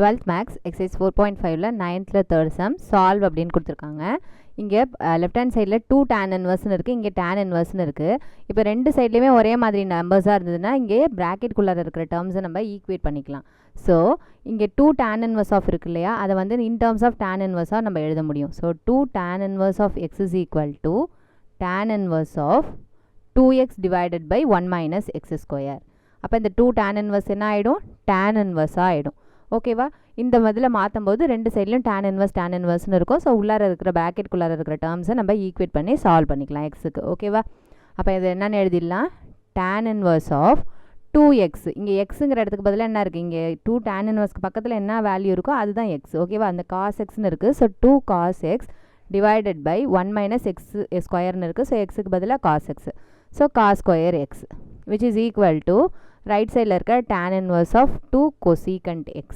12th maths exercise 4.5ல 9th third sum solve அப்படின்னு கொடுத்துருக்காங்க. இங்கே லெஃப்ட் ஹேண்ட் சைடில் 2 tan இன்வர்ஸ்னு இருக்குது, இங்கே tan இன்வர்ஸ்னு இருக்குது. இப்போ ரெண்டு சைட்லேயுமே ஒரே மாதிரி நம்பர்ஸாக இருந்ததுன்னா இங்கே ப்ராக்கெட்குள்ளார இருக்கிற டேர்ம்ஸை நம்ம ஈக்குவேட் பண்ணிக்கலாம். ஸோ இங்கே 2 tan இன்வர்ஸ் ஆஃப் இருக்கு இல்லையா, அதை வந்து இன் டேர்ம்ஸ் ஆஃப் tan இன்வர்ஸாக நம்ம எழுத முடியும். So 2 tan inverse of x is equal to tan inverse of 2x divided by 1 minus x square. அப்போ இந்த 2 tan இன்வர்ஸ் என்ன ஆகிடும், tan இன்வர்ஸாக ஆகிடும். ஓகேவா? இந்த பதில் மாற்றும் போது ரெண்டு சைட்லையும் tan இன்வர்ஸ்னு இருக்கும். ஸோ உள்ளார இருக்கிற பேக்கெட்குள்ளார இருக்கிற டேர்ம்ஸை நம்ம ஈக்குவேட் பண்ணி சால்வ் பண்ணிக்கலாம் எக்ஸுக்கு. ஓகேவா? அப்போ இது என்னென்னு எழுதிடலாம், tan இன்வர்ஸ் ஆஃப் 2x. இங்கே எக்ஸுங்கிற இடத்துக்கு பதிலாக என்ன இருக்குது, இங்கே 2 tan இன்வர்ஸ்க்கு பக்கத்தில் என்ன வேல்யூ இருக்கோ அதுதான் எக்ஸ். ஓகேவா? அந்த cos xன்னு இருக்குது. So 2 cos x divided by 1 minus x ஸ்கொயர்னு இருக்குது. ஸோ எக்ஸுக்கு பதிலாக cos x. So cos square x which is equal to right சைடில் இருக்க tan inverse of 2 cosecant x.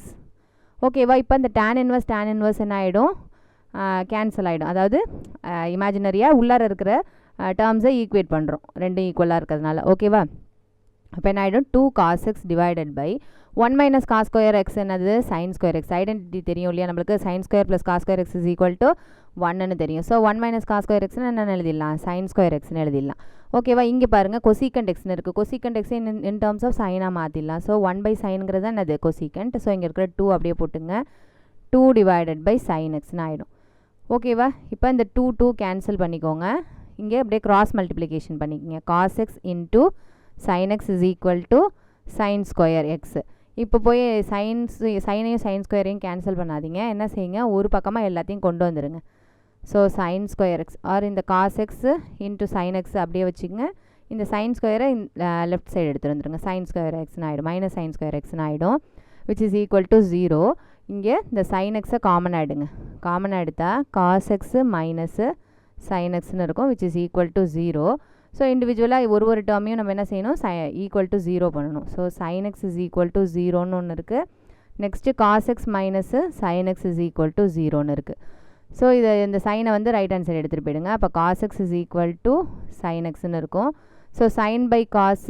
ஓகேவா? இப்போ இந்த tan இன்வர்ஸ் என்ன ஆகிடும், கேன்சல் ஆகிடும். அதாவது இமேஜினரியாக உள்ளார இருக்கிற டேர்ம்ஸை ஈக்குவேட் பண்ணுறோம், ரெண்டும் ஈக்குவலாக இருக்கிறதுனால. ஓகேவா? அப்போ என்ன ஆகிடும், 2 cos x divided by 1 minus cos square x என்னது, sin ஸ்கொயர் எக்ஸ். ஐடென்டிட்டி தெரியும் இல்லையா நம்மளுக்கு, sin square plus cos square x is equal to 1ன்னு தெரியும். ஸோ 1 மைனஸ் cos ஸ்கொயர் எக்ஸ்னு என்னென்னு எழுதிடலாம், sin ஸ்கொயர் எக்ஸ்னு எழுதிடலாம். ஓகேவா? இங்கே பாருங்கள் cosecant xன்னு இருக்குது. cosecant x in terms of சைனாக மாற்றிடலாம். ஸோ 1 பை சைனுங்கிறது என்னது, cosecant. ஸோ இங்கே இருக்கிற 2 அப்படியே போட்டுங்க, 2 டிவைடட் பை sin xன்னு ஆகிடும். ஓகேவா? இப்போ இந்த 2 கேன்சல் பண்ணிக்கோங்க, இங்கே அப்படியே கிராஸ் மல்டிப்ளிகேஷன் பண்ணிக்கோங்க. cos x into sin x is equal to sin square X. இப்போ போய் சைனையும் sin ஸ்கொயரையும் கேன்சல் பண்ணாதீங்க, என்ன செய்யுங்க, ஒரு பக்கமாக எல்லாத்தையும் கொண்டு வந்துடுங்க. So sin square x or இந்த cos x into sin x அப்படியே வச்சுக்கோங்க. இந்த sin ஸ்கொயரை லெஃப்ட் சைடு எடுத்துகிட்டு வந்துடுங்க. sin ஸ்கொயர் எக்ஸ்னு ஆகிடும், மைனஸ் sin ஸ்கொயர் எக்ஸ்னு ஆகிடும், விச் இஸ் ஈக்குவல் டு 0. இங்கே இந்த sin x காமன் ஆகிடுங்க. காமன் எடுத்தால் cos x மைனஸ் sin xன்னு இருக்கும், which is equal to 0. So இண்டிவிஜுவலாக ஒரு டேர்மையும் நம்ம என்ன செய்யணும், ஈக்குவல் டு 0 பண்ணணும். So sin x is equal to 0ன்னு ஒன்று இருக்குது. Next cos x minus sin x is equal to 0ன்னு இருக்குது. ஸோ இந்த சைனை வந்து ரைட் ஹேண்ட் சைடு எடுத்துகிட்டு போயிடுங்க. அப்போ cos x is equal to sin xன்னு இருக்கும். ஸோ sin பை cos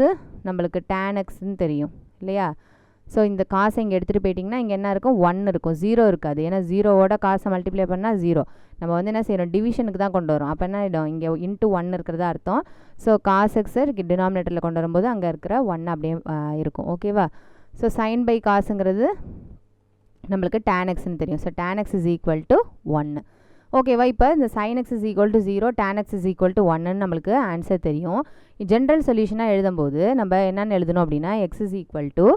நம்மளுக்கு tan xன்னு தெரியும் இல்லையா. ஸோ இந்த காசை இங்கே எடுத்துகிட்டு போயிட்டிங்கன்னா இங்கே என்ன இருக்கும், 1 இருக்கும், 0 இருக்காது. ஏன்னா 0வோட காசை மல்டிப்ளை பண்ணால் 0. நம்ம வந்து என்ன செய்யணும், டிவிஷனுக்கு தான் கொண்டு வரோம். அப்போ என்ன ஆகிடும், இங்கே இன்ட்டு 1 இருக்கிறதா அர்த்தம். ஸோ cos x டினாமினேட்டரில் கொண்டு வரும்போது அங்கே இருக்கிற 1 அப்படியே இருக்கும். ஓகேவா? ஸோ sin பை காசுங்கிறது நம்மளுக்கு tan xன்னு தெரியும். So tan x is equal to 1. ஓகேவா? இப்போ இந்த sin x is equal to 0, tan x is equal to 1ன்னு நம்மளுக்கு ஆன்சர் தெரியும். ஜென்ரல் சொல்யூஷனாக எழுதும்போது நம்ம என்னென்னு எழுதணும் அப்படின்னா, x இஸ் ஈக்குவல் டு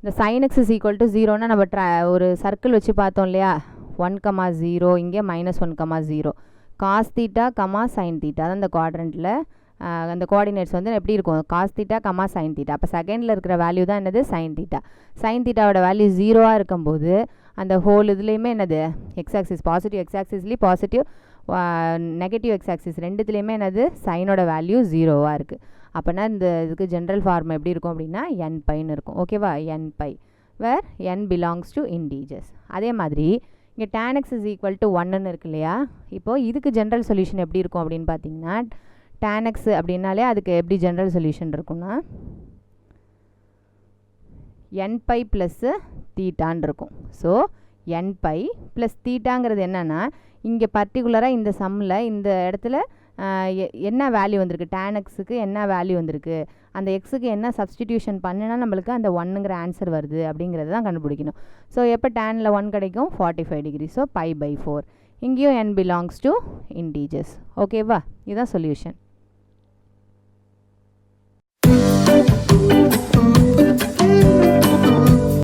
இந்த sin x is equal to 0ன்னா நம்ம ஒரு சர்க்கிள் வச்சு பார்த்தோம் இல்லையா, 1,0 இங்கே -1,0 cos θ, sin θ தான் இந்த குவாட்ரண்ட்டில் அந்த கோஆர்டினேட்ஸ் வந்து எப்படி இருக்கும், cos θ, sin θ. அப்போ செகண்டில் இருக்கிற வேல்யூ தான் என்னது, sin θ. sin θவோட வேல்யூ 0ஆக இருக்கும்போது அந்த ஹோல் இதுலேயுமே என்னது, எக்ஸ் ஆக்சிஸ் பாசிட்டிவ், எக்ஸ் ஆக்சிஸ்லேயும் பாசிட்டிவ், நெகட்டிவ் எக்ஸ் ஆக்சிஸ் ரெண்டுத்துலேயுமே என்னது, சைனோட வேல்யூ 0வாக இருக்குது. அப்போனா இந்த இதுக்கு ஜென்ரல் ஃபார்ம் எப்படி இருக்கும் அப்படின்னா n பைன்னு இருக்கும். ஓகேவா? n pi where n belongs to integers. அதே மாதிரி இங்கே tan x is equal to 1ன்னு இருக்கு இல்லையா. இப்போது இதுக்கு ஜென்ரல் சொல்யூஷன் எப்படி இருக்கும் அப்படின்னு பார்த்தீங்கன்னா, tan x அப்படின்னாலே அதுக்கு எப்படி ஜென்ரல் சொல்யூஷன் இருக்குன்னா n பை ப்ளஸ் தீட்டான்னு இருக்கும். ஸோ n பை ப்ளஸ் தீட்டாங்கிறது என்னென்னா, இங்கே பர்டிகுலராக இந்த சம்மில் இந்த இடத்துல என்ன வேல்யூ வந்திருக்கு, tan xக்கு என்ன வேல்யூ வந்திருக்கு, அந்த எக்ஸுக்கு என்ன சப்ஸ்டிடியூஷன் பண்ணினா நம்மளுக்கு அந்த 1ங்கிற ஆன்சர் வருது அப்படிங்கிறத தான் கண்டுபிடிக்கணும். ஸோ எப்போ tanல 1 கிடைக்கும், 45 டிகிரி. ஸோ π/4. இங்கேயும் n பிலாங்ஸ் டு இன்டீஜர்ஸ். ஓகேவா? இதுதான் சொல்யூஷன்.